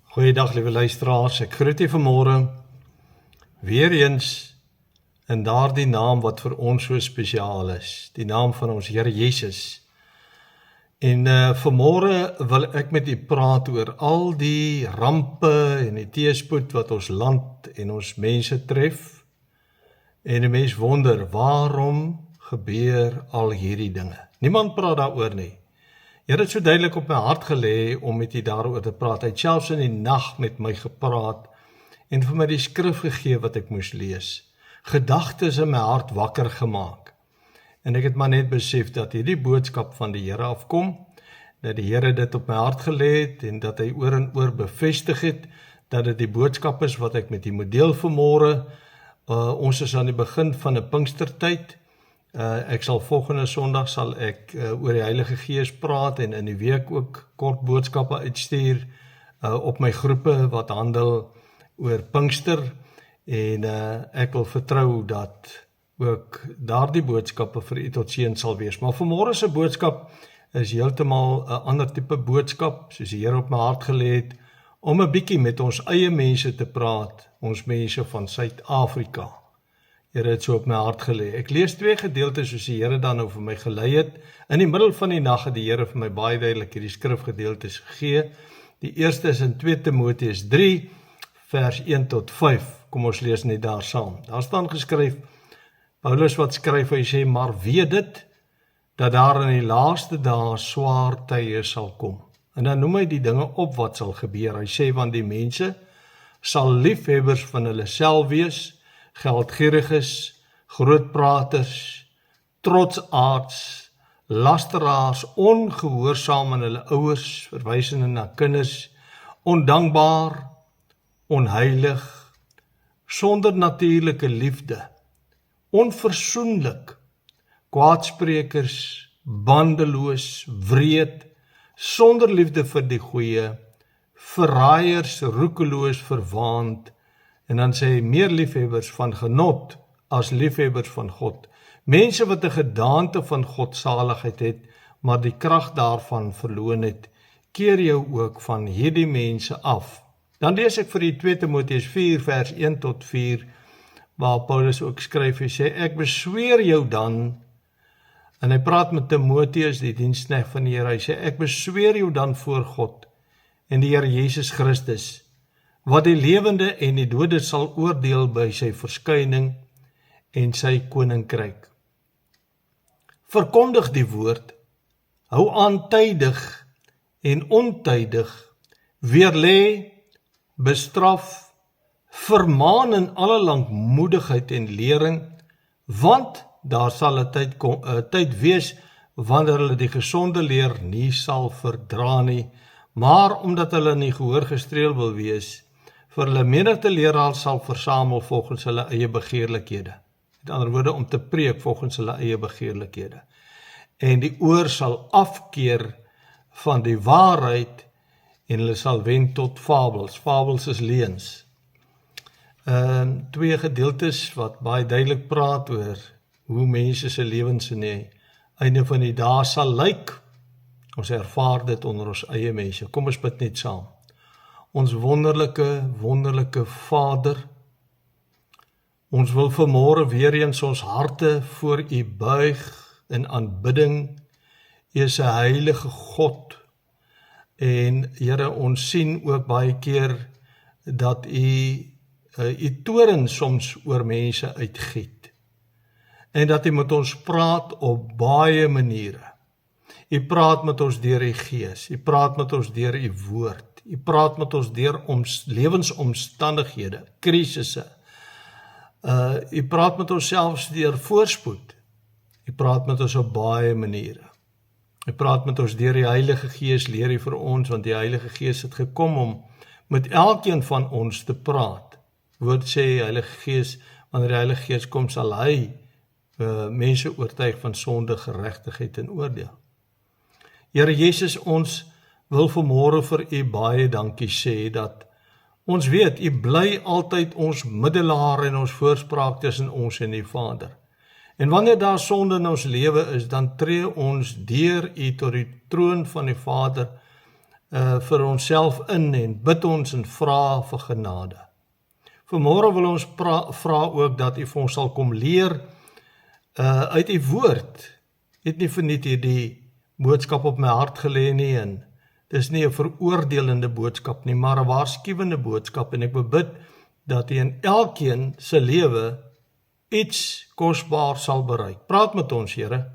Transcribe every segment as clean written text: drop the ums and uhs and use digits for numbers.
Goeiedag liewe luisteraars, ek groet u vanmôre weer eens in daardie naam wat vir ons so spesiaal is, die naam van ons Here Jesus. En vanmôre wil ek met u praat oor al die rampe en die teëspoed wat ons land en ons mense tref. En 'n mens wonder, waarom gebeur al hierdie dinge? Niemand praat daaroor nie. Here het so duidelik op my hart gelê om met u daaroor te praat. Hy het selfs in die nag met my gepraat en vir my die skrif gegee wat ek moes lees. Gedagtes in my hart wakker gemaak. En ek het maar net besef dat hierdie boodskap van die Here afkom, dat die Here dit op my hart gelê het en dat hy oor en oor bevestig het, dat dit die boodskap is wat ek met u moet deel vanmôre. Ons is aan die begin van 'n Pinkstertyd. Ek sal volgende Sondag sal ek oor die Heilige Gees praat en in die week ook kort boodskappe uitstuur op my groepe wat handel oor Pinkster en ek wil vertrou dat ook daardie boodskappe vir u tot seën sal wees. Maar vanmôre se boodskap is heeltemal 'n ander tipe boodskap, soos die Here op my hart gelê het, om 'n bietjie met ons eie mense te praat, ons mense van Suid-Afrika. Here het so op my hart gelê. Ek lees 2 gedeeltes soos die Here dan nou vir my gelei het. In die middel van die nag het die Here vir my baie duidelik hierdie skrifgedeeltes gegee. Die eerste is in 2 Timoteus 3 vers 1 tot 5. Kom ons lees net daar saam. Daar staan geskryf, Paulus wat skryf, hy sê, maar weet dit, dat daar in die laaste dae swaar tye sal kom. En dan noem hy die dinge op wat sal gebeur. Hy sê, want die mense sal liefhebbers van hulle self wees, geldgieriges, grootpraters, trotsaards, lasteraars, ongehoorsaam aan hulle ouers, verwysende na kinders, ondankbaar, onheilig, sonder natuurlike liefde, onversoenlik, kwaadsprekers, bandeloos, wreed, sonder liefde vir die goeie, verraaiers, roekeloos, verwaand, en dan sê hy, meer liefhebbers van genot as liefhebbers van God. Mense wat 'n gedaante van godsaligheid het, maar die krag daarvan verloon het, keer jou ook van hierdie mense af. Dan lees ek vir die 2 Timoteus 4 vers 1 tot 4, waar Paulus ook skryf, hy sê, ek besweer jou dan, en hy praat met Timoteus, die diensknegt van die Here, hy sê, ek besweer jou dan voor God, en die Here Jesus Christus, wat die lewende en die dode sal oordeel by sy verskyning en sy koninkryk. Verkondig die woord, hou aan tydig en ontydig, weerlê, bestraf, vermaan in alle lankmoedigheid en lering, want daar sal 'n tyd wees wanneer hulle die gesonde leer nie sal verdra nie, maar omdat hulle nie gehoor gestreel wil wees, vir hulle menigte leraars sal versamel volgens hulle eie begeerlikhede. Met ander woorde, om te preek volgens hulle eie begeerlikhede. En die oor sal afkeer van die waarheid en hulle sal wen tot fabels. Fabels is leuns. 2 gedeeltes wat baie duidelik praat oor hoe mense se lewens in die einde van die dae sal lyk. Ons ervaar dit onder ons eie mense. Kom ons bid net saam. Ons wonderlike Vader, ons wil vanmôre weer eens ons harte voor U buig in aanbidding. U is 'n heilige God en Here, ons sien ook baie keer dat U toorn soms oor mense uitgiet en dat U met ons praat op baie maniere. U praat met ons deur U Gees, U praat met ons deur U woord. U praat met ons deur lewensomstandighede, krisisse. U praat met ons selfs deur voorspoed. U praat met ons op baie maniere. U praat met ons deur die Heilige Gees, leer U vir ons, want die Heilige Gees het gekom om met elkeen van ons te praat. Woord sê, Heilige Gees, wanneer die Heilige Gees kom, sal hy mense oortuig van sonde, geregtigheid en oordeel. Here Jesus, ons wil vanmôre vir U baie dankie sê dat ons weet, U bly altyd ons middelaar en ons voorspraak tussen ons en die Vader. En wanneer daar sonde in ons lewe is, dan tree ons deur U tot die troon van die Vader vir onsself in en bid ons en vra vir genade. Vanmôre wil ons vra ook dat U vir ons sal kom leer uit U woord. Het nie verniet hierdie boodskap op my hart gelê nie, en dis nie 'n veroordelende boodskap nie, maar 'n waarskuwende boodskap, en ek bid dat U in elkeen se lewe iets kosbaar sal bereik. Praat met ons, Here.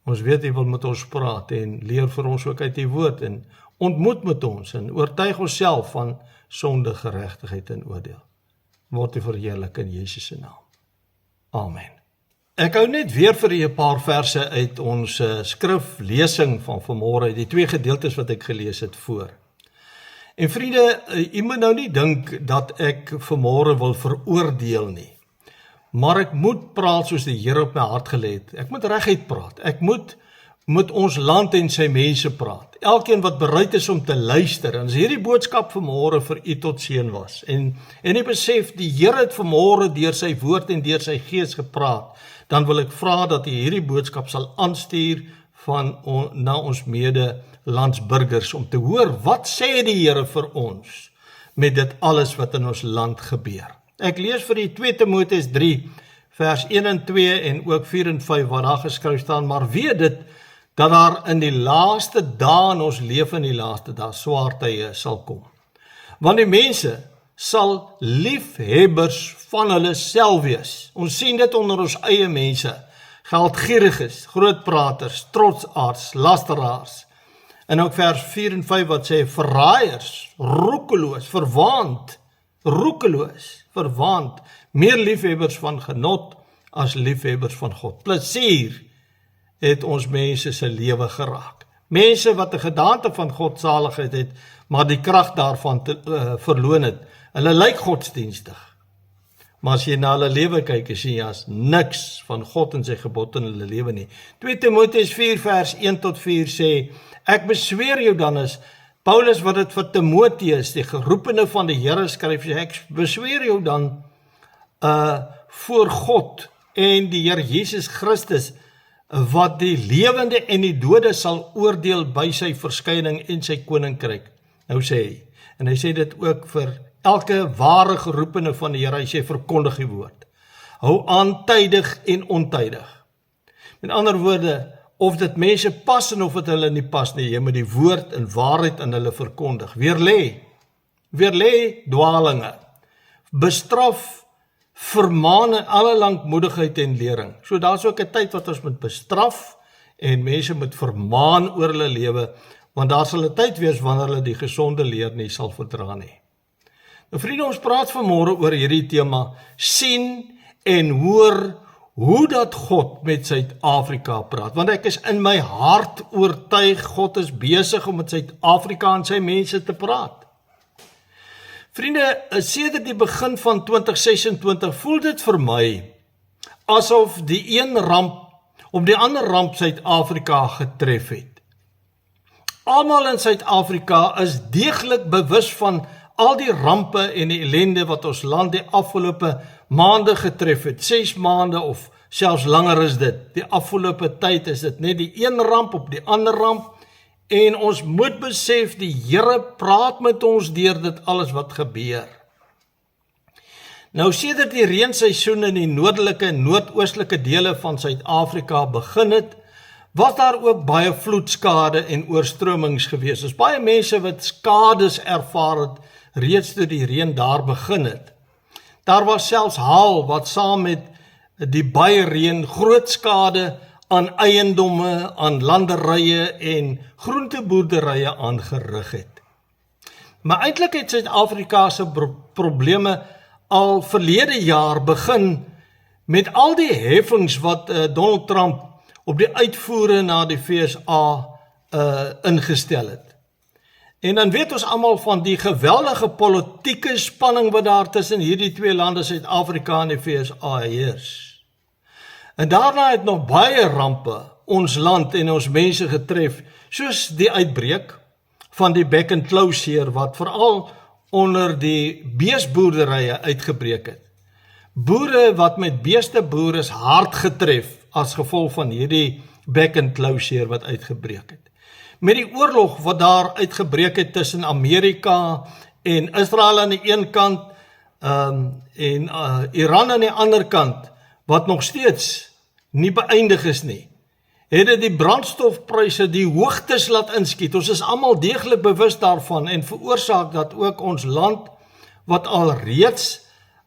Ons weet U wil met ons praat en leer vir ons ook uit U woord en ontmoet met ons en oortuig onsself van sonde, geregtigheid en oordeel. Word U verheerlik in Jesus se naam. Amen. Ek hou net weer vir U 'n paar verse uit ons skriflesing van vanmôre, die 2 gedeeltes wat ek gelees het voor. En vriende, U moet nou nie dink dat ek vanmôre wil veroordeel nie. Maar ek moet praat soos die Here op my hart gelê het. Ek moet reguit praat. Ek moet met ons land en sy mense praat. Elkeen wat bereid is om te luister. En as hierdie boodskap vanmôre vir U tot seën was. En U besef, die Here het vanmôre deur sy woord en deur sy gees gepraat. Dan wil ek vra dat U hierdie boodskap sal aanstuur na ons medelandsburgers om te hoor, wat sê die Here vir ons met dit alles wat in ons land gebeur. Ek lees vir U 2 Timoteus 3, vers 1 en 2 en ook 4 en 5 waar daar geskryf staan, maar weet dit, dat daar in die laaste dae in ons lewe in die laaste dae swaar tye sal kom. Want die mense sal liefhebbers van hulle self wees. Ons sien dit onder ons eie mense. Geldgieriges, grootpraters, trotsaards, lasteraars. En ook vers 4 en 5 wat sê, verraaiers, roekeloos, verwaand, meer liefhebbers van genot as liefhebbers van God. Plesier het ons mense se lewe geraak. Mense wat 'n gedaante van godsaligheid het, maar die krag daarvan verloon het. Hulle lyk godsdienstig. Maar as jy na hulle lewe kyk, sien jy as niks van God en sy gebod in hulle lewe nie. 2 Timoteus 4 vers 1 tot 4 sê, ek besweer jou dan is, Paulus wat dit vir Timoteus, die geroepene van die Here skryf, sê, ek besweer jou dan voor God en die Here Jesus Christus, wat die lewende en die dode sal oordeel by sy verskyning en sy koninkryk. Nou sê hy, en hy sê dit ook vir elke ware geroepene van die Here, hy sê verkondig die woord. Hou aan tydig en ontydig. Met ander woorde, of dit mense pas en of dit hulle nie pas nie, jy moet die woord en waarheid aan hulle verkondig. Weerlê dwalinge. Bestraf, vermaan in alle lankmoedigheid en lering. So daar's ook 'n tyd wat ons moet bestraf en mense moet vermaan oor hulle lewe, want daar sal 'n tyd wees wanneer hulle die gesonde leer nie sal verdra nie. Nou vriende, ons praat vanmôre oor hierdie tema, sien en hoor hoe dat God met Suid-Afrika praat, want ek is in my hart oortuig, God is besig om met Suid-Afrika en sy mense te praat. Vriende, sedert die begin van 2026 voel dit vir my asof die een ramp op die ander ramp Suid-Afrika getref het. Almal in Suid-Afrika is deeglik bewus van al die rampe en die ellende wat ons land die afgelope maande getref het, 6 maande of selfs langer is dit. Die afgelope tyd is dit net die een ramp op die ander ramp, en ons moet besef, die Here praat met ons deur dit alles wat gebeur. Nou sedert die reenseisoen in die noordelike en noordoostelike dele van Suid-Afrika begin het, was daar ook baie vloedskade en oorstromings gewees. Daar's baie mense wat skades ervaar het reeds toe die reën daar begin het. Daar was selfs haal wat saam met die baie reën groot skade aan eiendomme, aan landerye en groenteboerderye aangerig het. Maar eintlik het Suid-Afrika se probleme al verlede jaar begin met al die heffings wat Donald Trump op die uitvoere na die FSA ingestel het. En dan weet ons almal van die geweldige politieke spanning wat daar tussen hierdie twee lande, Suid-Afrika en die FSA heers. En daarna het nog baie rampe ons land en ons mense getref, soos die uitbreek van die Back and Close wat veral onder die beesboerderye uitgebreek het. Boere wat met beeste boer is hard getref as gevolg van hierdie Back and Close wat uitgebreek het. met die oorlog wat daar uitgebreek het tussen Amerika en Israel aan die een kant, en Iran aan die ander kant, wat nog steeds nie beëindig is nie, het dit die brandstofpryse die hoogtes laat inskiet. Ons is almal deeglik bewus daarvan en veroorsaak dat ook ons land, wat al reeds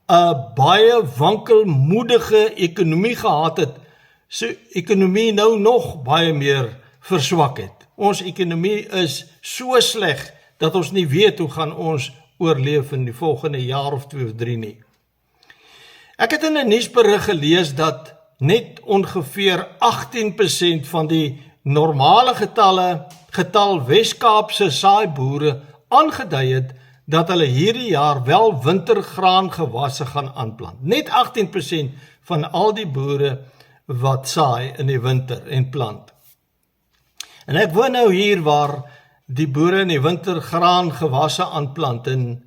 'n baie wankelmoedige ekonomie gehad het, sy ekonomie nou nog baie meer verswak het. Ons ekonomie is so sleg dat ons nie weet hoe gaan ons oorleef in die volgende jaar of 2 of 3 nie. Ek het in 'n nuusberig gelees dat net ongeveer 18% van die normale getal Wes-Kaapse saaiboere aangedui het dat hulle hierdie jaar wel wintergraangewasse gaan aanplant. Net 18% van al die boere wat saai in die winter en plant. En ek woon nou hier waar die boere in die winter graangewasse aanplant en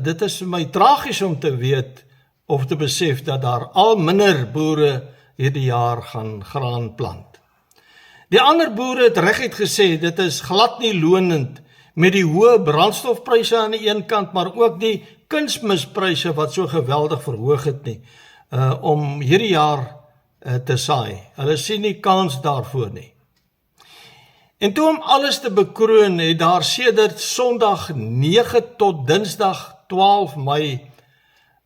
dit is vir my tragies om te weet of te besef dat daar al minder boere hierdie jaar gaan graan plant. Die ander boere het reguit gesê dit is glad nie lonend met die hoë brandstofpryse aan die een kant, maar ook die kunsmispryse wat so geweldig verhoog het nie, om hierdie jaar te saai. Hulle sien nie kans daarvoor nie. En toe om alles te bekroon, het daar sedert Sondag 9 tot Dinsdag 12 Mei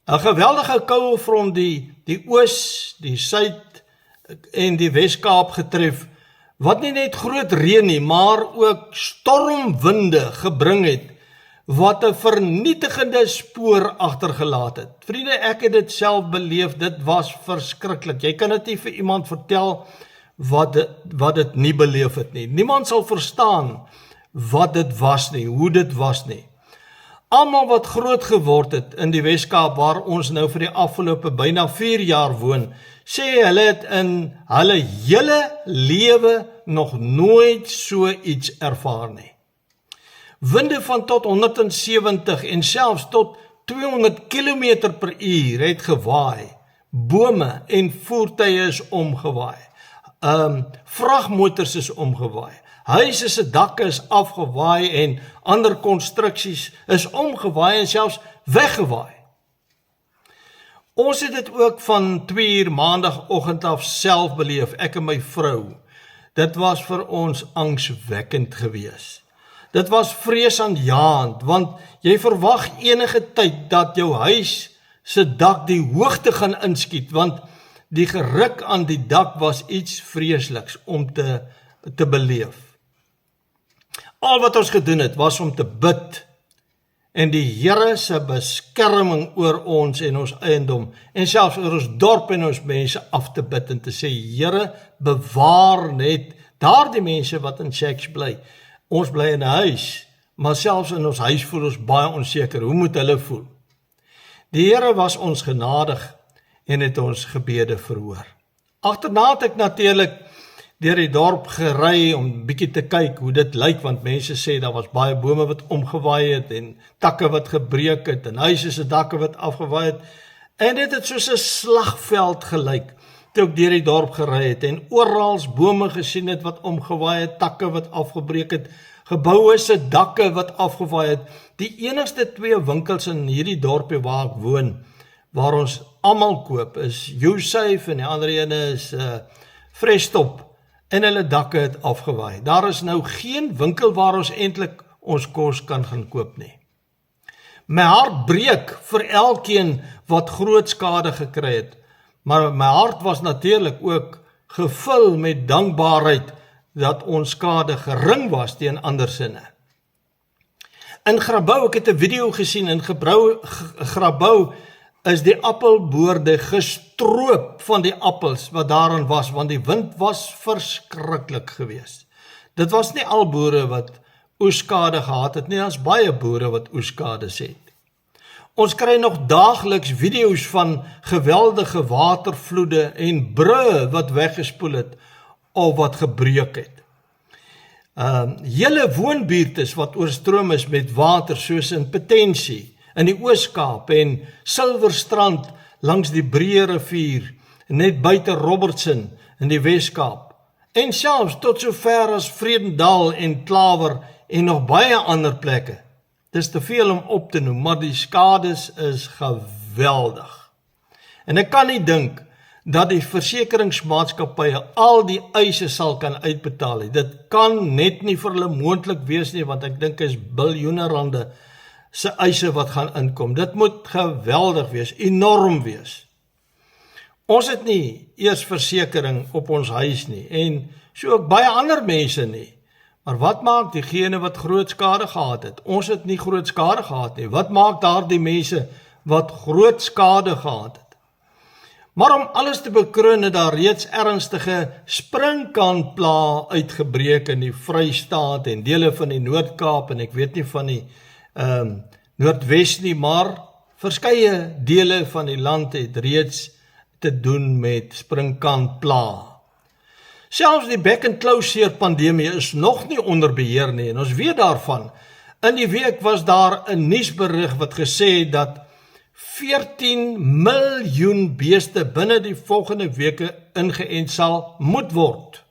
'n geweldige koue front die Oos, die Suid en die Wes-Kaap getref, wat nie net groot reën nie, maar ook stormwinde gebring het, wat 'n vernietigende spoor agtergelaat het. Vriende, ek het dit self beleef, dit was verskriklik. Jy kan dit nie vir iemand vertel wat dit nie beleef het nie. Niemand sal verstaan wat dit was nie, hoe dit was nie. Almal wat groot geword het in die Wes-Kaap, waar ons nou vir die afgelope byna 4 jaar woon, sê hulle het in hulle hele lewe nog nooit so iets ervaar nie. Winde van tot 170 en selfs tot 200 km per uur het gewaai. Bome en voertuie is omgewaai. Vragmotors is omgewaai. Huise se dakke is afgewaai en ander konstruksies is omgewaai en selfs weggewaai. Ons het dit ook van 2 uur maandagoggend af self beleef, ek en my vrou. Dit was vir ons angswekkend gewees. Dit was vreesaanjaend, want jy verwag enige tyd dat jou huis se dak die hoogte gaan inskiet, want die geruk aan die dak was iets vreesliks om te beleef. Al wat ons gedoen het, was om te bid en die Here se beskerming oor ons en ons eiendom, en selfs oor ons dorp en ons mense af te bid en te sê, Here, bewaar net daardie mense wat in shacks bly. Ons bly in 'n huis, maar selfs in ons huis voel ons baie onseker. Hoe moet hulle voel? Die Here was ons genadig en het ons gebede verhoor. Agterna het ek natuurlik deur die dorp gery om bietjie te kyk hoe dit lyk, want mense sê daar was baie bome wat omgewaai het en takke wat gebreek het en huise se dakke wat afgewaai het. En dit het soos 'n slagveld gelyk toe ek deur die dorp gery het en oral bome gesien het wat omgewaai het, takke wat afgebreek het, geboue se dakke wat afgewaai het. Die enigste 2 winkels in hierdie dorpie waar ek woon, waar ons almal koop, is YouSafe en die ander ene is Freshstop, en hulle dakke het afgewaai. Daar is nou geen winkel waar ons eintlik ons kos kan gaan koop nie. My hart breek vir elkeen wat groot skade gekry het, maar my hart was natuurlik ook gevul met dankbaarheid dat ons skade gering was teen ander sinne. In Grabouw, ek het 'n video gesien, in Grabouw is die appelboorde gestroop van die appels wat daarin was, want die wind was verskriklik geweest. Dit was nie al boere wat oeskade gehad het nie, daar's baie boere wat oeskades het. Ons kry nog daagliks video's van geweldige watervloede en brûe wat weggespoel het of wat gebreek het. Hele woonbuurtes wat oorstroom is met water, soos in Potensie, in die Oos-Kaap en Silverstrand langs die Breë rivier, net buite Robertson in die Wes-Kaap. en selfs tot so ver as Vredendal en Klawer en nog baie ander plekke. Dis te veel om op te noem, maar die skades is geweldig. En ek kan nie dink dat die versekeringsmaatskappye al die eise sal kan uitbetaal nie. Dit kan net nie vir hulle moontlik wees nie, want ek dink is biljoene rande se eise wat gaan inkom. Dit moet geweldig wees, enorm wees. Ons het nie eers versekering op ons huis nie, en so ook baie ander mense nie. Maar wat maak diegene wat groot skade gehad het? Ons het nie groot skade gehad nie. Wat maak daardie mense wat groot skade gehad het? Maar om alles te bekroon het daar reeds ernstige sprinkaanpla uitgebreek in die Vrystaat en dele van die Noord-Kaap, en ek weet nie van die Noordwes nie, maar verskeie dele van die land het reeds te doen met sprinkaanpla. Selfs die back-and-close pandemie is nog nie onder beheer nie, en ons weet daarvan. In die week was daar 'n nuusberig wat gesê het dat 14 miljoen beeste binne die volgende weke ingeënt sal moet word.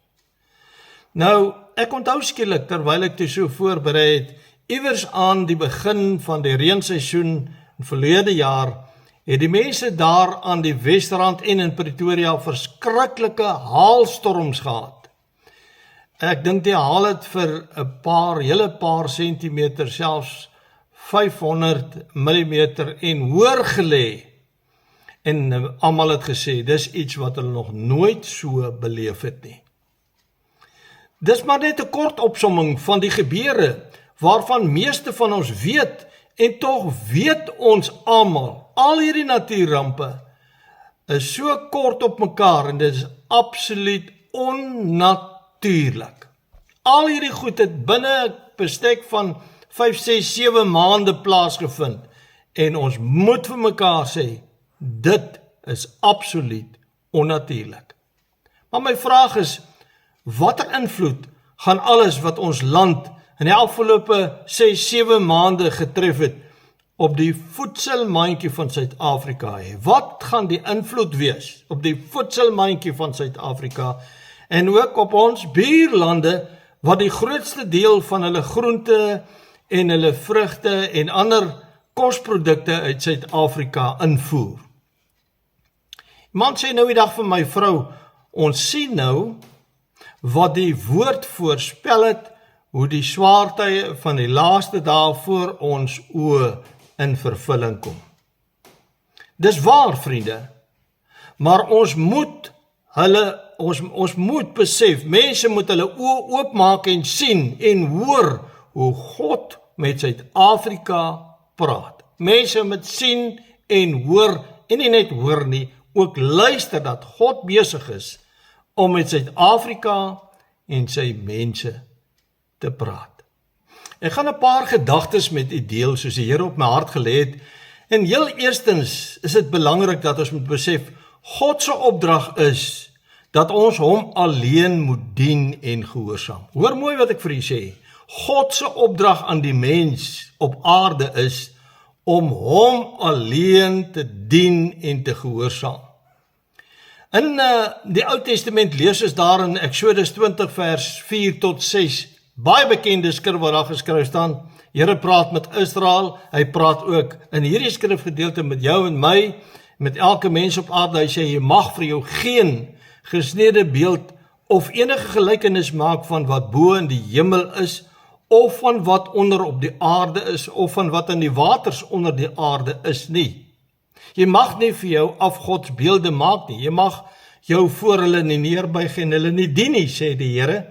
Nou, ek onthou skielik, terwyl ek dit so voorberei het, iewers aan die begin van die reenseisoen in verlede jaar, het die mense daar aan die Wesrand en in Pretoria verskriklike haalstorms gehad. Ek dink die haal het vir 'n hele paar sentimeter, selfs 500 millimeter en hoër gelê. En almal het gesê, dis iets wat hulle nog nooit so beleef het nie. Dis maar net 'n kort opsomming van die gebeure, waarvan meeste van ons weet, en tog weet ons almal, al hierdie natuurrampe is so kort op mekaar, en dit is absoluut onnatuurlik. Al hierdie goed het binne 'n bestek van 5, 6, 7 maande plaasgevind, en ons moet vir mekaar sê, dit is absoluut onnatuurlik. Maar my vraag is, watter invloed gaan alles wat ons land in die afgelope 6, 7 maande getref het op die voedselmandjie van Suid-Afrika hê? Wat gaan die invloed wees op die voedselmandjie van Suid-Afrika en ook op ons buurlande wat die grootste deel van hulle groente en hulle vrugte en ander kosprodukte uit Suid-Afrika invoer? Iemand sê nou die dag vir my vrou, ons sien nou wat die woord voorspel het, hoe die swaartye van die laaste dae voor ons oë in vervulling kom. Dis waar, vriende, maar ons moet besef, mense moet hulle oë oopmaak en sien en hoor hoe God met Suid-Afrika praat. Mense moet sien en hoor, en nie net hoor nie, ook luister dat God besig is om met Suid-Afrika en sy mense te praat. Ek gaan 'n paar gedagtes met u deel, soos die Here op my hart gelê het, en heel eerstens is dit belangrik dat ons moet besef, God se opdrag is, dat ons hom alleen moet dien en gehoorsaam. Hoor mooi wat ek vir u sê, God se opdrag aan die mens op aarde is, om hom alleen te dien en te gehoorsaam. In die Ou Testament lees ons daar in Exodus 20 vers 4 tot 6, baie bekende skrif waar daar geskryf staan, Here praat met Israel, hy praat ook in hierdie skrifgedeelte met jou en my, met elke mens op aarde. Hy sê, jy mag vir jou geen gesnede beeld of enige gelykenis maak van wat bo in die hemel is, of van wat onder op die aarde is, of van wat in die waters onder die aarde is nie. Jy mag nie vir jou afgodsbeelde maak nie, jy mag jou voor hulle nie neerbuig en hulle nie dien nie, sê die Here.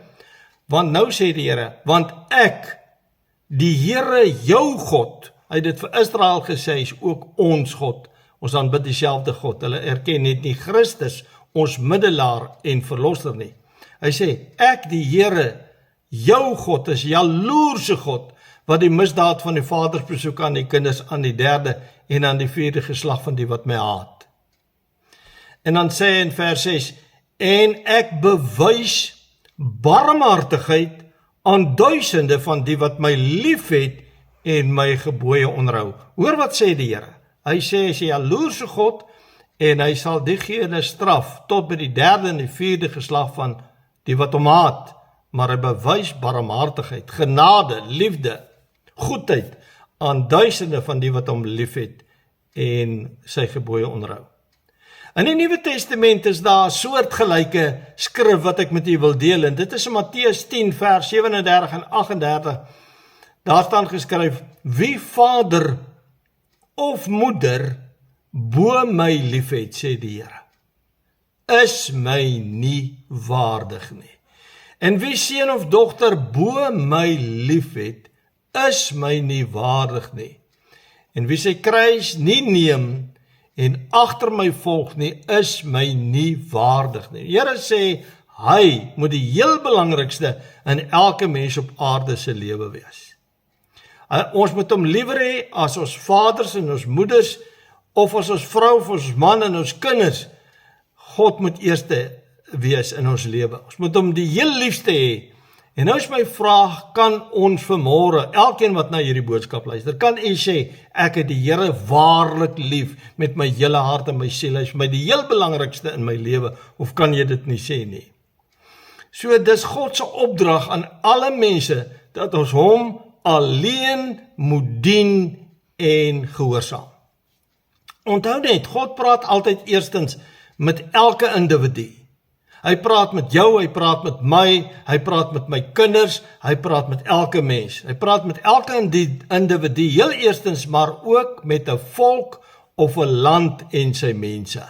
Want nou sê die Here, want ek, die Here jou God, hy het dit vir Israel gesê, is ook ons God. Ons aanbid dieselfde God, hulle erken net nie Christus, ons middelaar en verlosser nie. Hy sê, ek die Here, jou God, is jaloerse God, wat die misdaad van die vaders besoek aan die kinders, aan die 3de en aan die 4de geslag van die wat my haat. En dan sê hy in vers 6, en ek bewys barmhartigheid aan duisende van die wat my lief het en my gebooie onderhou. Hoor wat sê die Here? Hy sê, hy is 'n jaloerse God, en hy sal diegene straf tot by die 3de en die 4de geslag van die wat hom haat, maar hy bewys barmhartigheid, genade, liefde, goedheid aan duisende van die wat hom liefhet en sy gebooie onderhou. In die Nuwe Testament is daar 'n soortgelyke skrif wat ek met u wil deel, en dit is in Matteus 10 vers 37 en 38. Daar staan geskryf: wie vader of moeder bo my liefhet, sê die Here, is my nie waardig nie. En wie seun of dogter bo my liefhet, is my nie waardig nie. En wie sy kruis nie neem en agter my volg nie, is my nie waardig nie. Die Here sê, hy moet die heel belangrikste in elke mens op aarde se lewe wees. Ons moet hom liewer hê as ons vaders en ons moeders, of as ons vrou, of ons man en ons kinders. God moet eerste wees in ons lewe. Ons moet hom die heel liefste hê. En nou is my vraag, kan ons vanmôre, elkeen wat na hierdie boodskap luister, kan u sê, ek het die Here waarlik lief met my hele hart en my siel, hy is my die heel belangrikste in my lewe, of kan jy dit nie sê nie? So dis God se opdrag aan alle mense, dat ons hom alleen moet dien en gehoorsaam. Onthou net, God praat altyd eerstens met elke individu. Hy praat met jou, hy praat met my, hy praat met my kinders, hy praat met elke mens. Hy praat met elke individu, heel eerstens, maar ook met 'n volk of 'n land en sy mense.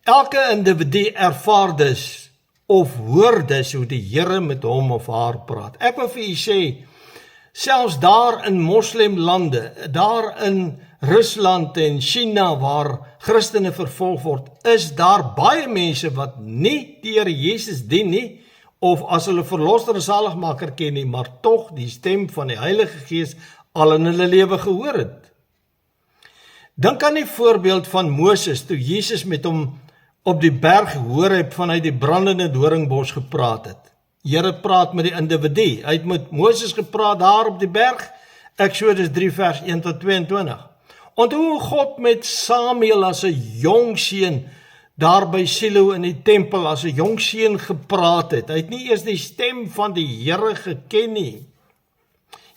Elke individu ervaar dus, of hoor dus, hoe die Here met hom of haar praat. Ek wil vir u sê, selfs daar in moslemlande, daar in Rusland en China waar Christene vervolg word, is daar baie mense wat nie die Here Jesus dien nie, of as hulle verlosser en saligmaker ken nie, maar tog die stem van die Heilige Gees al in hulle lewe gehoor het. Dink aan die voorbeeld van Moses, toe Jesus met hom op die berg Horeb vanuit die brandende doringbos gepraat het. Here praat met die individu. Hy het met Moses gepraat daar op die berg, Eksodus 3 vers 1 tot 22. Onthou hoe God met Samuel as 'n jong seun daar by Silo in die tempel as 'n jong seun gepraat het. Hy het nie eers die stem van die Here geken nie.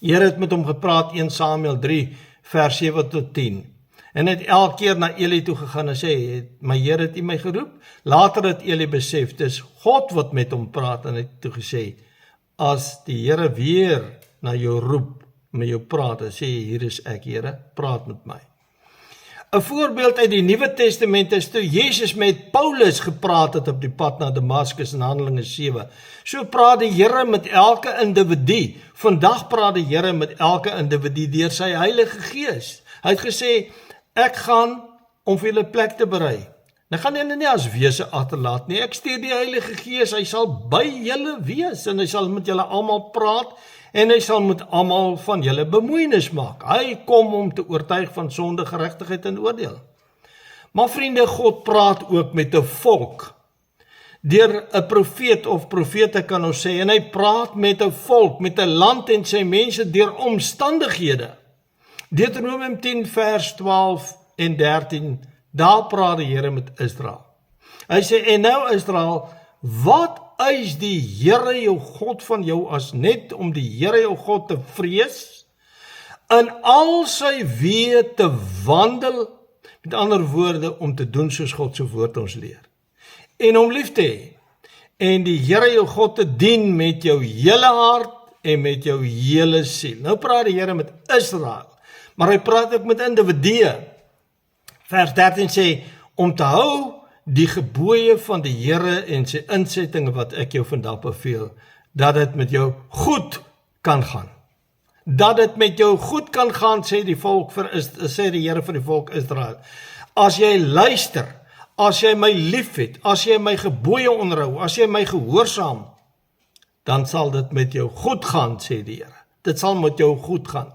Here het met hom gepraat, 1 Samuel 3 vers 7 tot 10. En het elke keer na Eli toe gegaan en sê, my Here, het u my geroep? Later het Eli besef, dis God wat met hom praat, en het toe gesê, as die Here weer na jou roep, met jou praat, en sê, hier is ek, Here, praat met my. 'n voorbeeld uit die Nuwe Testament is toe Jesus met Paulus gepraat het op die pad na Damaskus in Handelinge 7. So praat die Here met elke individu. Vandag praat die Here met elke individu deur sy Heilige Gees. Hy het gesê, ek gaan om vir julle plek te berei. Nou gaan julle nie as wese agterlaat nie. Ek stuur die Heilige Gees, hy sal by julle wees en hy sal met julle almal praat en hy sal met almal van julle bemoeienis maak. Hy kom om te oortuig van sonde, geregtigheid en oordeel. Maar vriende, God praat ook met 'n volk. Deur 'n profeet of profete kan ons sê, en hy praat met 'n volk, met 'n land en sy mense deur omstandighede. Deuteronomium 10 vers 12 en 13, daar praat die Here met Israel. Hy sê, en nou Israel, wat eis die Here jou God van jou as net om die Here jou God te vrees, in al sy weë te wandel, met ander woorde, om te doen soos God se woord ons leer, en om lief te hê, en die Here jou God te dien met jou hele hart en met jou hele siel. Nou praat die Here met Israel, maar hy praat ook met individue. Vers 13 sê, om te hou die gebooie van die Here en sy insettinge wat ek jou vandag beveel, dat dit met jou goed kan gaan. Dat dit met jou goed kan gaan, sê die Here vir die volk Israel. As jy luister, as jy my liefhet, as jy my gebooie onderhou, as jy my gehoorsaam, dan sal dit met jou goed gaan, sê die Here. Dit sal met jou goed gaan.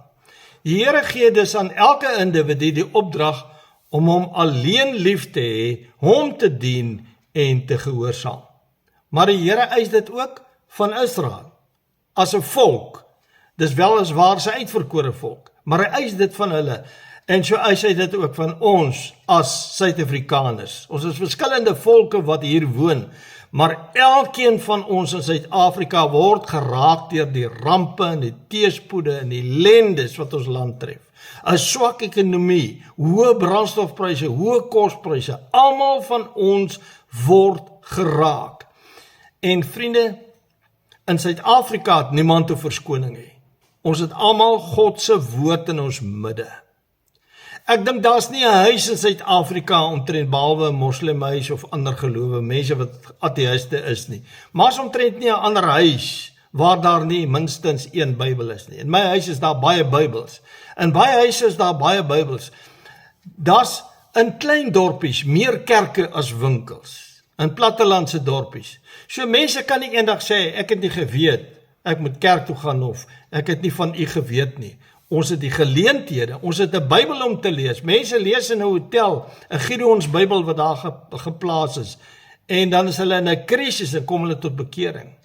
Die Here gee dus aan elke individu die opdrag om hom alleen lief te hê, hom te dien en te gehoorsaam. Maar die Here eis dit ook van Israel, as 'n volk. Dis weliswaar sy uitverkore volk, maar hy eis dit van hulle. En so eis hy dit ook van ons as Suid-Afrikaners. Ons is verskillende volke wat hier woon, maar elkeen van ons in Suid-Afrika word geraak deur die rampe en die teëspoede en die ellendes wat ons land tref. 'n Swak ekonomie, hoë brandstofpryse, hoë kospryse, almal van ons word geraak. En vriende, in Suid-Afrika het niemand 'n verskoning hê. Ons het almal God se woord in ons midde. Ek dink daar's nie 'n huis in Suid-Afrika omtrent behalwe 'n moslimhuis of ander gelowe, mense wat ateïste is nie. Maar is omtrent nie 'n ander huis waar daar nie minstens een Bybel is nie. In my huis is daar baie Bybels. In baie huise is daar baie Bybels. Daar's in klein dorpies meer kerke as winkels. In plattelandse dorpies. So mense kan nie eendag sê, ek het nie geweet, ek moet kerk toe gaan of ek het nie van u geweet nie. Ons het die geleenthede, ons het 'n Bybel om te lees. Mense lees in 'n hotel, 'n Gideons Bybel wat daar geplaas is. En dan is hulle in 'n krisis en kom hulle tot bekering.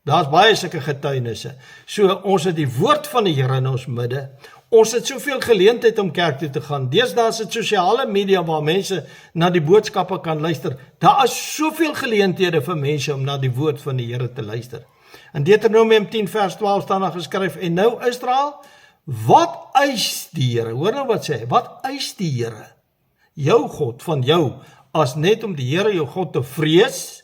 Daar's baie sulke getuienisse. So ons het die woord van die Here in ons midde. Ons het soveel geleentheid om kerk toe te gaan. Deesdae is dit sosiale media waar mense na die boodskappe kan luister. Daar is soveel geleenthede vir mense om na die woord van die Here te luister. In Deuteronomium 10 vers 12 staan daar geskryf, en nou Israel, wat eis die Here? Hoor nou wat sê hy, wat eis die Here? Jou God van jou, as net om die Here jou God te vrees.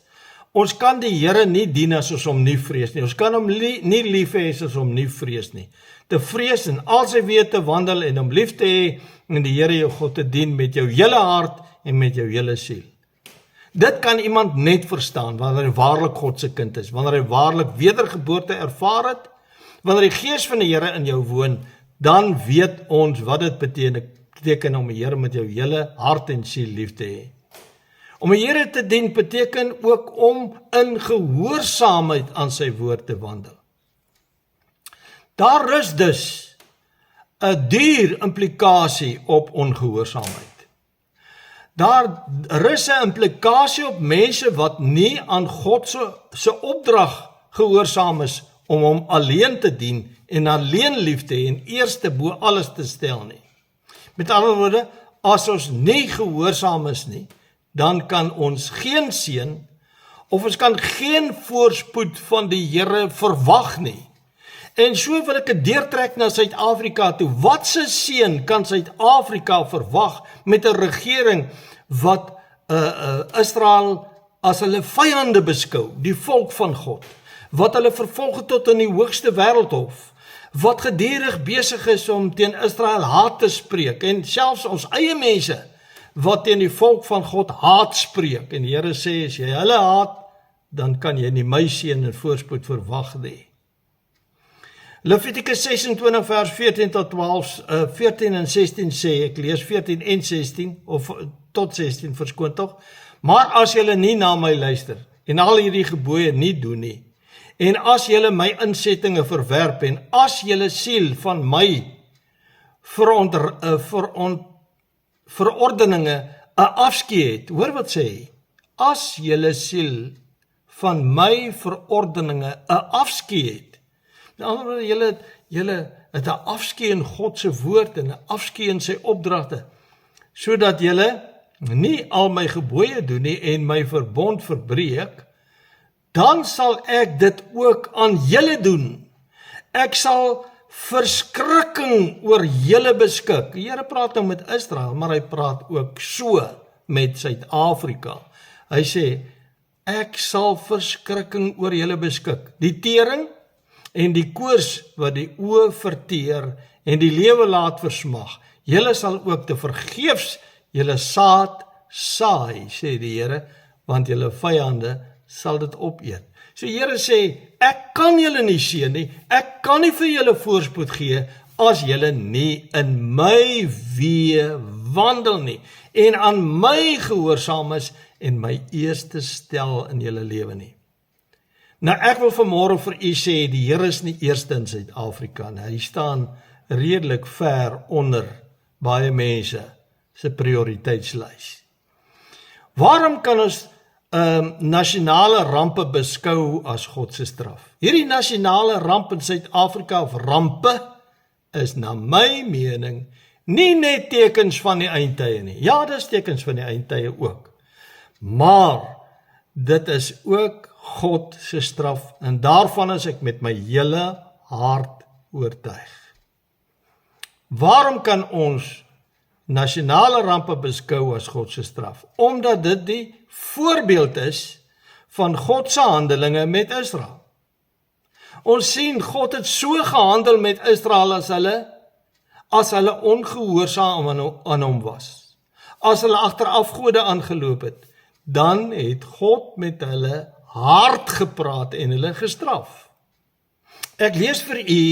Ons kan die Here nie dien as ons hom nie vrees nie. Ons kan hom nie lief hê as ons hom nie vrees nie. Te vrees en al sy weë te wandel en hom lief te hê en die Here jou God te dien met jou hele hart en met jou hele siel. Dit kan iemand net verstaan wanneer hy waarlik God se kind is, wanneer hy waarlik wedergeboorte ervaar het, wanneer die Gees van die Here in jou woon, dan weet ons wat dit beteken om die Here met jou hele hart en siel lief te hê. Om die Here te dien beteken ook om in gehoorsaamheid aan sy woord te wandel. Daar is dus 'n duur implikasie op ongehoorsaamheid. Daar is 'n implikasie op mense wat nie aan God se opdrag gehoorsaam is om hom alleen te dien en alleen lief te hê en eerste bo alles te stel nie. Met ander woorde, as ons nie gehoorsaam is nie, dan kan ons geen seën of ons kan geen voorspoed van die Here verwag nie. En so wil ek dit deurtrek na Suid-Afrika toe. Wat se seën kan Suid-Afrika verwag met 'n regering wat Israel as hulle vyande beskou, die volk van God, wat hulle vervolg tot in die hoogste wêreldhof, wat gedurig besig is om teen Israel haat te spreek, en selfs ons eie mense wat teen die volk van God haat spreek, en die Here sê, as jy hulle haat, dan kan jy nie my seën en voorspoed verwag nie. Levitikus 26 vers 14 tot 12, 14 en 16 sê, ek lees 14 en 16, of tot 16 verskoon tog, maar as julle nie na my luister, en al hierdie gebooie nie doen nie, en as julle my insettinge verwerp, en as julle siel van my verordeninge 'n afskeid het, hoor wat sê hy, as julle siel van my verordeninge 'n afskeid het, met ander woorde, julle het 'n afskeid in God se woord en 'n afskeid in sy opdragte, sodat julle nie al my gebooie doen nie en my verbond verbreek, dan sal ek dit ook aan julle doen. Ek sal verskrikking oor julle beskik. Die Here praat nou met Israel, maar hy praat ook so met Suid-Afrika. Hy sê, ek sal verskrikking oor julle beskik. Die tering en die koors wat die oë verteer en die lewe laat versmag. Julle sal ook te vergeefs julle saad saai, sê die Here, want julle vyande sal dit opeet. So die Here sê, ek kan julle nie seën nie, ek kan nie vir julle voorspoed gee, as julle nie in my weë wandel nie, en aan my gehoorsaam is, en my eerste stel in julle lewe nie. Nou ek wil vanmôre vir u sê, die Here is nie eerste in Suid-Afrika nie, hy staan redelik ver onder baie mense se prioriteitslys. Waarom kan ons nasionale rampe beskou as God se straf? Hierdie nasionale ramp in Suid-Afrika, of rampe, is na my mening Nie net tekens van die eindtye nie. Ja, dis tekens van die eindtye ook. Maar dit is ook God se straf en daarvan is ek met my hele hart oortuig. Waarom kan ons nasionale rampe beskou as God se straf? Omdat dit die voorbeeld is van God se handelinge met Israel. Ons sien God het so gehandel met Israel as hulle ongehoorsaam aan hom was. As hulle agter afgode aangeloop het, dan het God met hulle hard gepraat en hulle gestraf. Ek lees vir u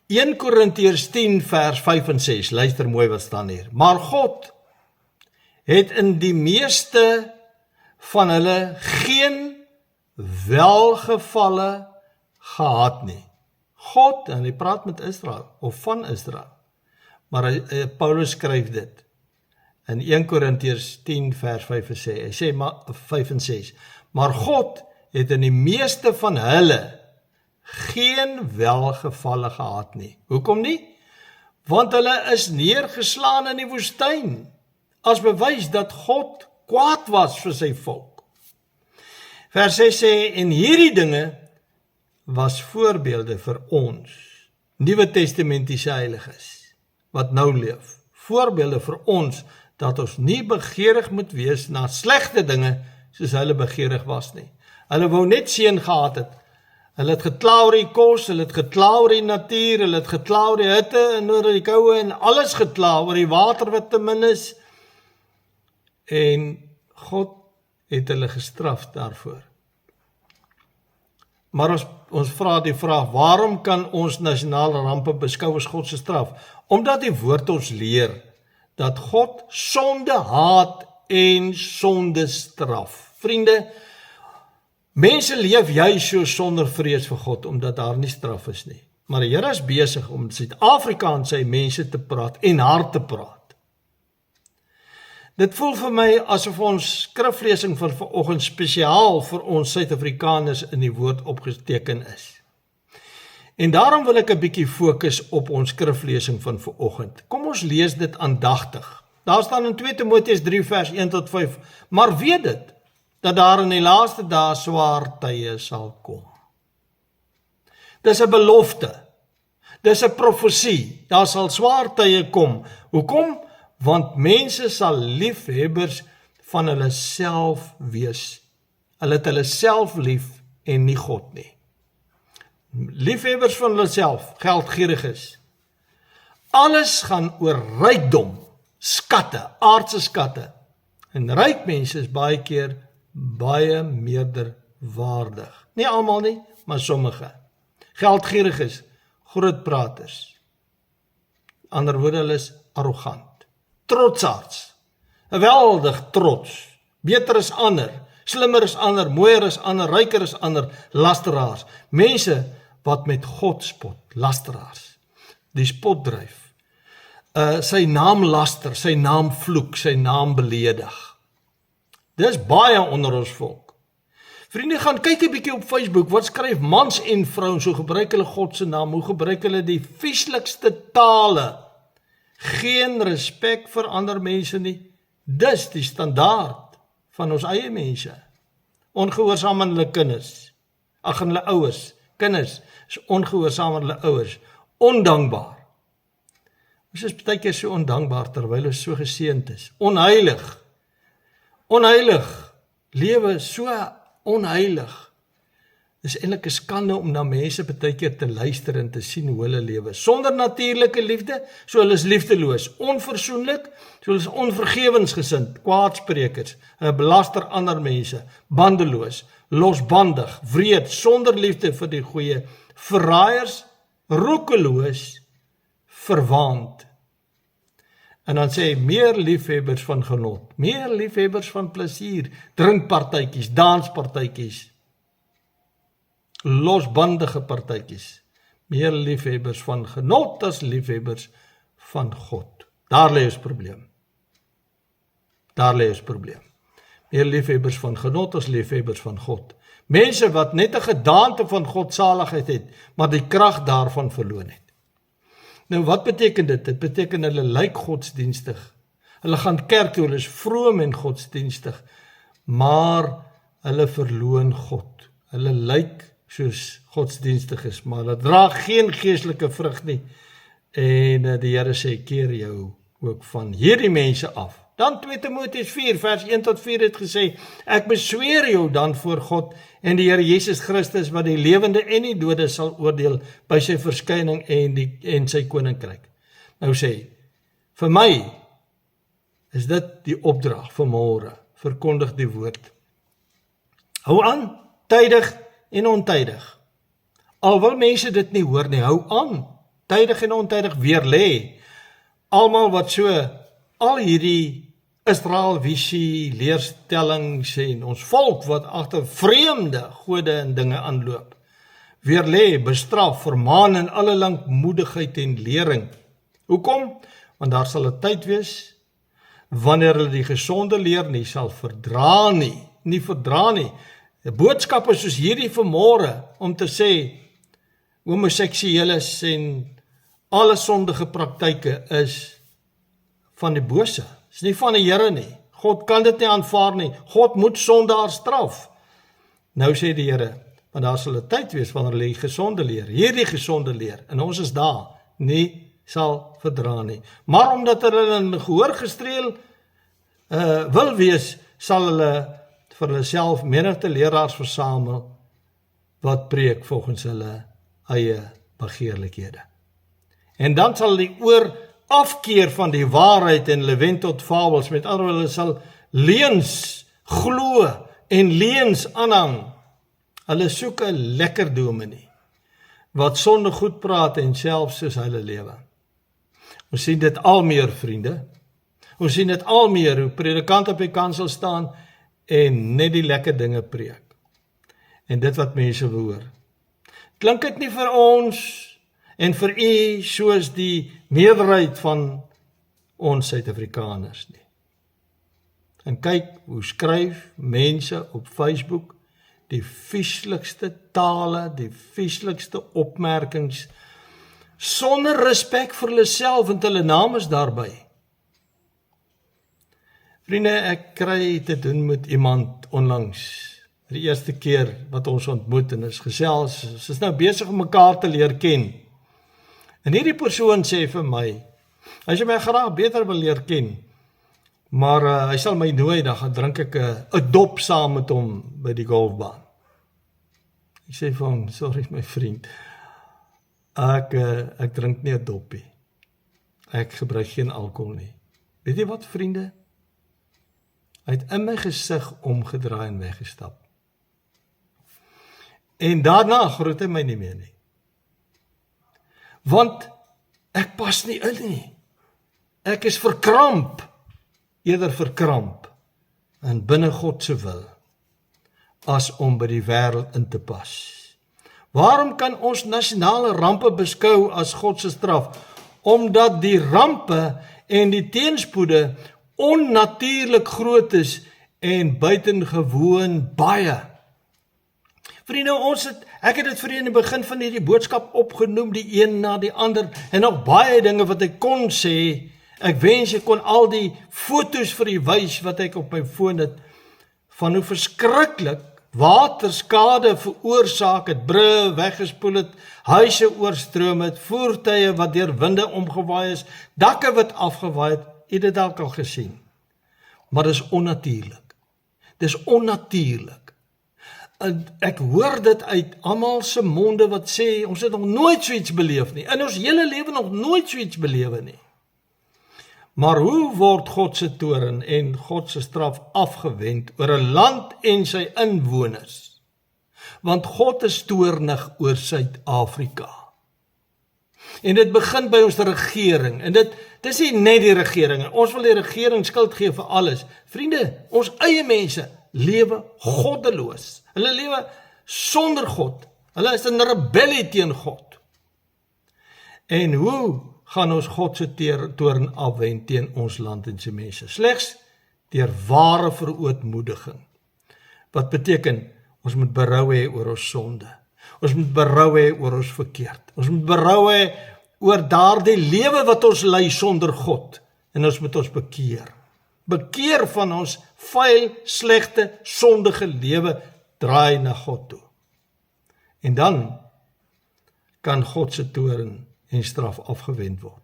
1 Korintiërs 10 vers 5 en 6, luister mooi wat staan hier. Maar God het in die meeste van hulle geen welgevalle gehad nie. God, en hy praat met Israel, of van Israel, maar Paulus skryf dit in 1 Korintiërs 10 vers 5 en 6, hy sê 5 en 6, maar God het in die meeste van hulle geen welgevalle gehad nie. Hoekom nie? Want hulle is neergeslaan in die woestyn, as bewys dat God kwaad was vir sy volk. Vers 6 sê, en hierdie dinge was voorbeelde vir ons, Nuwe Testamentiese heiliges, wat nou leef, voorbeelde vir ons, dat ons nie begeerig moet wees na slegte dinge, soos hulle begeerig was nie. Hulle wou net seën gehad het, hulle het gekla oor die kos, hulle het gekla oor die natuur, hulle het gekla oor die hitte en oor die koue, en alles gekla oor die water wat te min is, en God het hulle gestraf daarvoor. Maar ons vra die vraag, waarom kan ons nasionale rampe beskou as God se straf? Omdat die woord ons leer, dat God sonde haat en sonde straf. Vriende, mense leef juis so sonder vrees vir God, omdat daar nie straf is nie. Maar die Here is besig om Suid-Afrika aan sy mense te praat en hard te praat. Dit voel vir my asof ons skriflesing van vanoggend spesiaal vir ons Suid-Afrikaners in die woord opgeteken is. En daarom wil ek 'n bietjie fokus op ons skriflesing van vanoggend. Kom ons lees dit aandagtig. Daar staan in 2 Timoteus 3 vers 1 tot 5, maar weet dit, dat daar in die laaste dae swaar tye sal kom. Dis 'n belofte, dis 'n profesie, daar sal swaar tye kom. Hoekom? Want mense sal liefhebbers van hulle self wees. Hulle het hulle self lief en nie God nie. Liefhebbers van hulle self, geldgieriges. Alles gaan oor rykdom, skatte, aardse skatte. En ryk mense is baie keer baie meerderwaardig. Nie almal nie, maar sommige. Geldgieriges, grootpraters. Ander woorde, hulle is arrogant. Trotsaards, geweldig trots, beter as ander, slimmer as ander, mooier as ander, ryker as ander, lasteraars, mense wat met God spot, lasteraars, die spot dryf, sy naam laster, sy naam vloek, sy naam beledig. Dis baie onder ons volk. Vriende, gaan kyk 'n bietjie op Facebook, wat skryf mans en vrouens, hoe gebruik hulle God se naam, hoe gebruik hulle die vieslikste tale, geen respek vir ander mense nie. Dis die standaard van ons eie mense. Ongehoorsaam aan hulle kinders, ag aan hulle ouers, kinders is ongehoorsaam aan hulle ouers, ondankbaar. Ons is baie keer so ondankbaar terwyl ons so geseënd is. Onheilig, lewe so onheilig. Dis eintlik 'n skande om na mense baie keer te luister en te sien hoe hulle lewe. Sonder natuurlike liefde, so hulle is liefdeloos, onversoenlik, so hulle is onvergewensgesind, kwaadsprekers, belaster ander mense, bandeloos, losbandig, wreed, sonder liefde vir die goeie, verraaiers, roekeloos, verwaand. En dan sê hy, meer liefhebbers van genot, meer liefhebbers van plesier, drinkpartytjies, danspartytjies, losbandige partytjies, meer liefhebbers van genot as liefhebbers van God. Daar lê ons probleem. Meer liefhebbers van genot as liefhebbers van God. Mense wat net 'n gedaante van Godsaligheid het, maar die krag daarvan verloon het. Nou wat beteken dit? Dit beteken hulle lyk godsdienstig. Hulle gaan kerk toe, hulle is vroom en godsdienstig, maar hulle verloon God. Hulle lyk soos godsdienstig is, maar hulle dra geen geestelike vrug nie. En die Here sê, keer jou ook van hierdie mense af. Dan 2 Timoteus 4 vers 1 tot 4 het gesê, ek besweer jou dan voor God en die Here Jesus Christus wat die lewende en die dode sal oordeel by sy verskyning en sy koninkryk. Nou sê, vir my is dit die opdrag vir môre, verkondig die woord. Hou aan, tydig en ontydig. Al wil mense dit nie hoor nie, hou aan, tydig en ontydig weer lê. Almal wat so al hierdie Israel-visie, leerstellings en ons volk wat agter vreemde gode en dinge aanloop. Weer lê, bestraf, vermaan in alle lankmoedigheid en lering. Hoekom? Want daar sal 'n tyd wees wanneer hulle die gesonde leer nie sal verdra nie. Nie verdra nie. 'n Boodskap is soos hierdie vanmôre om te sê homoseksueles en alle sondige praktyke is van die bose. Is nie van die Here nie. God kan dit nie aanvaar nie. God moet sondaars straf. Nou sê die Here, want daar sal 'n tyd wees wanneer hulle die gesonde leer, hierdie gesonde leer, en ons is daar, nie sal verdra nie. Maar omdat hulle in gehoor gestreel wil wees, sal hulle vir hulle self menigte leraars versamel wat preek volgens hulle eie begeerlikhede. En dan sal die oor afkeer van die waarheid en hulle wend tot fabels, met ander woorde, hulle sal leuns glo en leuns aanhang. Hulle soek 'n lekker dominee wat sonder goed praat en self soos hulle lewe. Ons sien dit al meer, vriende. Ons sien dit al meer hoe predikant op die kansel staan en net die lekker dinge preek. En dit wat mense wil hoor. Klink dit nie vir ons en vir u soos die meerderheid van ons Suid-Afrikaners nie? En kyk hoe skryf mense op Facebook die vieslikste tale, die vieslikste opmerkings, sonder respek vir hulle self, want hulle naam is daarby. Vriende, ek kry te doen met iemand onlangs, die eerste keer wat ons ontmoet en is gesels, ons is nou besig om mekaar te leer ken. En hierdie persoon sê vir my, hy sê my graag beter wil leer ken, maar hy sal my nooi, dan gaan drink ek 'n dop saam met hom by die golfbaan. Ek sê vir hom, sorry my vriend, ek drink nie 'n doppie. Ek gebruik geen alkohol nie. Weet jy wat, vriende? Hy het in my gesig omgedraai en weggestap. En daarna groet hy my nie meer nie. Want ek pas nie in nie. Ek is verkramp, eerder verkramp in binne God se wil, as om by die wêreld in te pas. Waarom kan ons nasionale rampe beskou as God se straf? Omdat die rampe en die teenspoede onnatuurlik groot is en buitengewoon baie. Vriende, ek het dit vir julle in die begin van hierdie boodskap opgenoem, die een na die ander, en nog baie dinge wat ek kon sê. Ek wens ek kon al die foto's vir u wys wat ek op my foon het, van hoe verskriklik waterskade veroorsaak het, brûe weggespoel het, huise oorstroom het, voertuie wat deur winde omgewaai is, dakke wat afgewaai het, het dit dalk al gesien. Maar dis onnatuurlik. Dis onnatuurlik. Ek hoor dit uit almal se monde wat sê, ons het nog nooit so iets beleef nie, in ons hele lewe nog nooit so iets belewe nie. Maar hoe word God se toorn en God se straf afgewend oor 'n land en sy inwoners? Want God is toornig oor Suid-Afrika. En dit begin by ons regering, en dit is nie net die regering, ons wil die regering skuld gee vir alles. Vriende, ons eie mense lewe goddeloos. Hulle lewe sonder God. Hulle is in rebellie teen God. En hoe gaan ons God se toorn afwend teen ons land en sy mense? Slegs deur ware verootmoediging. Wat beteken, ons moet berou hê oor ons sonde. Ons moet berou hê oor ons verkeerd. Ons moet berou hê oor daardie lewe wat ons lei sonder God, en ons moet ons bekeer. Bekeer van ons vuil, slegte, sondige lewe, draai na God toe. En dan kan God se toorn en straf afgewend word.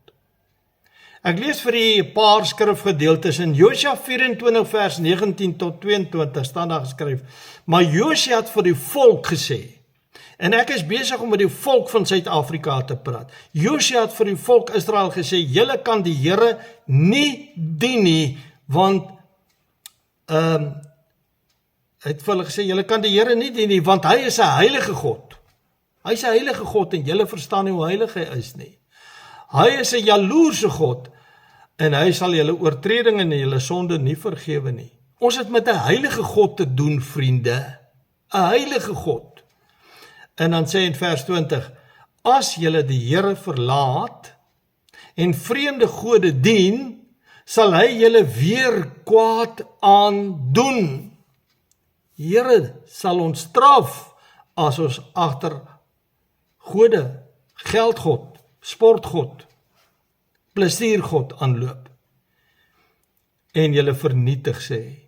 Ek lees vir u 'n paar skrifgedeeltes in Josua 24 vers 19 tot 22 staan daar geskryf, maar Josua het vir die volk gesê, en ek is besig om met die volk van Suid-Afrika te praat. Josua het vir die volk Israel gesê, julle kan die Here nie dien nie, want hy het vir hulle gesê, julle kan die Here nie dien nie, want hy is 'n heilige God. Hy is 'n heilige God en julle verstaan nie hoe heilig hy is nie. Hy is 'n jaloerse God en hy sal julle oortredinge en julle sonde nie vergewe nie. Ons het met 'n heilige God te doen, vriende. 'n Heilige God. En dan sê in vers 20, as julle die Here verlaat en vreemde gode dien, sal hy julle weer kwaad aandoen. Here sal ons straf as ons agter gode, geldgod, sportgod, plesiergod aanloop. En julle vernietig, sê hy.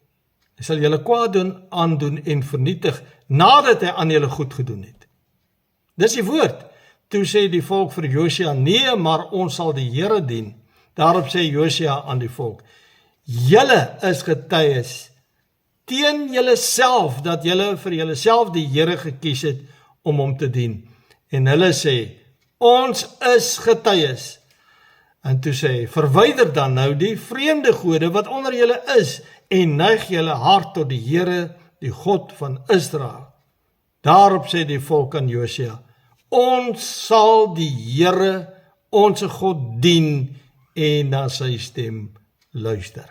Hy sal julle kwaad aandoen en vernietig, nadat hy aan julle goed gedoen het. Dis die woord. Toe sê die volk vir Josua, nee, maar ons sal die Here dien. Daarop sê Josua aan die volk, julle is getuies teen julle self, dat julle vir julle self die Here gekies het om hom te dien. En hulle sê, ons is getuies. En toe sê hy, verwyder dan nou die vreemde gode wat onder julle is, en neig julle hart tot die Here, die God van Israel. Daarop sê die volk aan Josua, ons sal die Here, onse God dien, en na sy stem luister.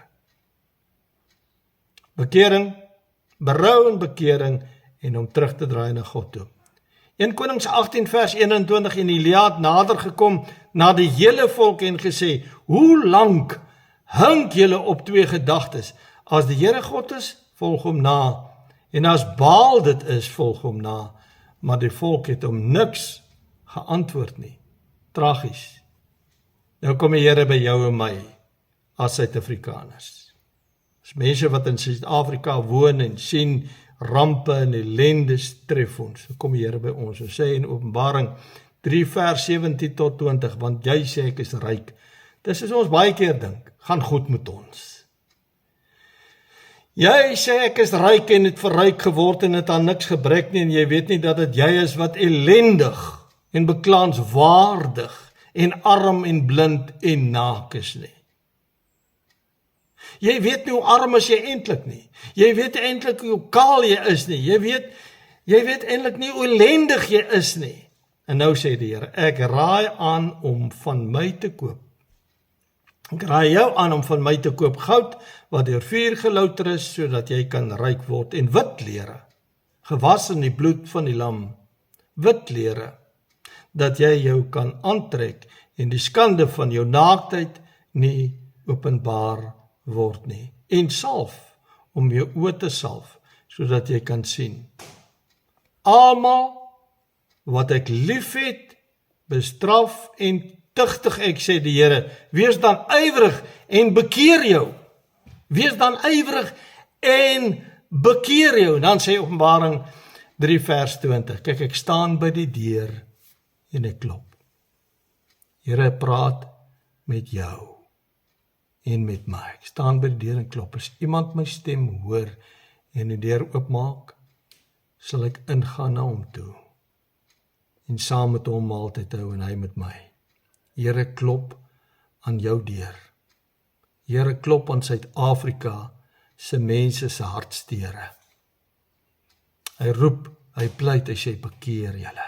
Bekering, berou en bekering, en om terug te draai na God toe. 1 Konings 18 vers 21, en Elia het nader gekom na die hele volk en gesê, hoe lank hink julle op twee gedagtes? As die Here God is, volg hom na, en as Baal dit is, volg hom na. Maar die volk het hom niks geantwoord nie. Tragies. Nou kom die Here by jou en my, as Suid-Afrikaners. As mense wat in Suid-Afrika woon en sien, rampe en ellende tref ons. Dan kom die Here by ons en sê in Openbaring 3 vers 17 tot 20, want jy sê ek is ryk. Dis is ons baie keer dink, gaan goed met ons. Jy sê ek is ryk en het verryk geword en het aan niks gebrek nie, en jy weet nie dat het jy is wat ellendig en beklaanswaardig en arm en blind en naak is nie. Jy weet nie hoe arm is jy eintlik nie. Jy weet eintlik hoe kaal jy is nie. Jy weet eintlik nie hoe ellendig jy is nie. En nou sê die Here, ek raai aan om van my te koop. Ek raai jou aan om van my te koop goud, wat deur vuur gelouter is, sodat jy kan ryk word, en wit klere, gewas in die bloed van die lam, wit klere, dat jy jou kan aantrek, en die skande van jou naaktheid nie openbaar word nie, en salf, om jou oë te salf, sodat jy kan sien. Almal wat ek lief het, bestraf en tugtig ek, sê die Here, wees dan ywerig en bekeer jou. Wees dan ywerig en bekeer jou. Dan sê Openbaring 3 vers 20, kyk, ek staan by die deur en ek klop. Here praat met jou en met my. Ek staan by die deur en klop. As iemand my stem hoor en die deur oopmaak, sal ek ingaan na hom toe en saam met hom maaltyd hou en hy met my. Here klop aan jou deur. Here klop aan Suid-Afrika se mense se hartsteure. Hy roep, hy pleit, hy sê, bekeer julle.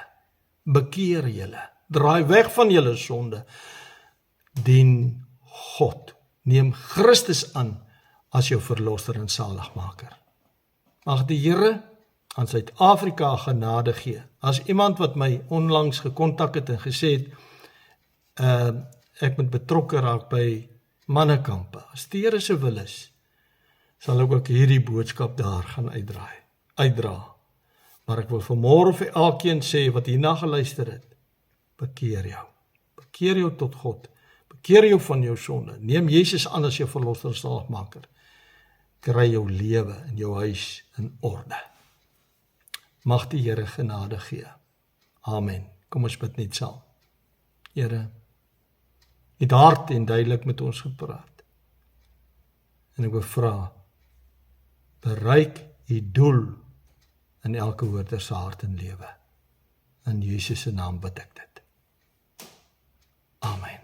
Bekeer julle. Draai weg van julle sonde. Dien God. Neem Christus aan as jou verlosser en saligmaker. Mag die Here aan Suid-Afrika genade gee. As iemand wat my onlangs gekontak het en gesê het, ek moet betrokke raak by mannekampe. As die Here se wil is, sal ek ook hierdie boodskap daar gaan uitdra. Maar ek wil vanmôre vir elkeen sê wat hierna geluister het, bekeer jou. Bekeer jou tot God. Bekeer jou van jou sonde. Neem Jesus aan as jou verlosser en saligmaker. Kry jou lewe en jou huis in orde. Mag die Here genade gee. Amen. Kom ons bid net saam. Here, het hard en duidelik met ons gepraat. En ek wil vra, bereik die doel in elke hoorder se hart en lewe. In Jesus se naam bid ek dit. Amen.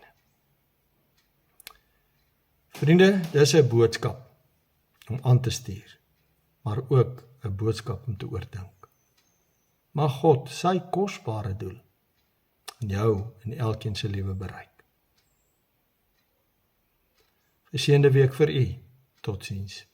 Vriende, dis 'n boodskap om aan te stuur, maar ook 'n boodskap om te oordink. Mag God sy kosbare doel in jou en elkeen se lewe bereik. Geseënde week vir u. Totsiens.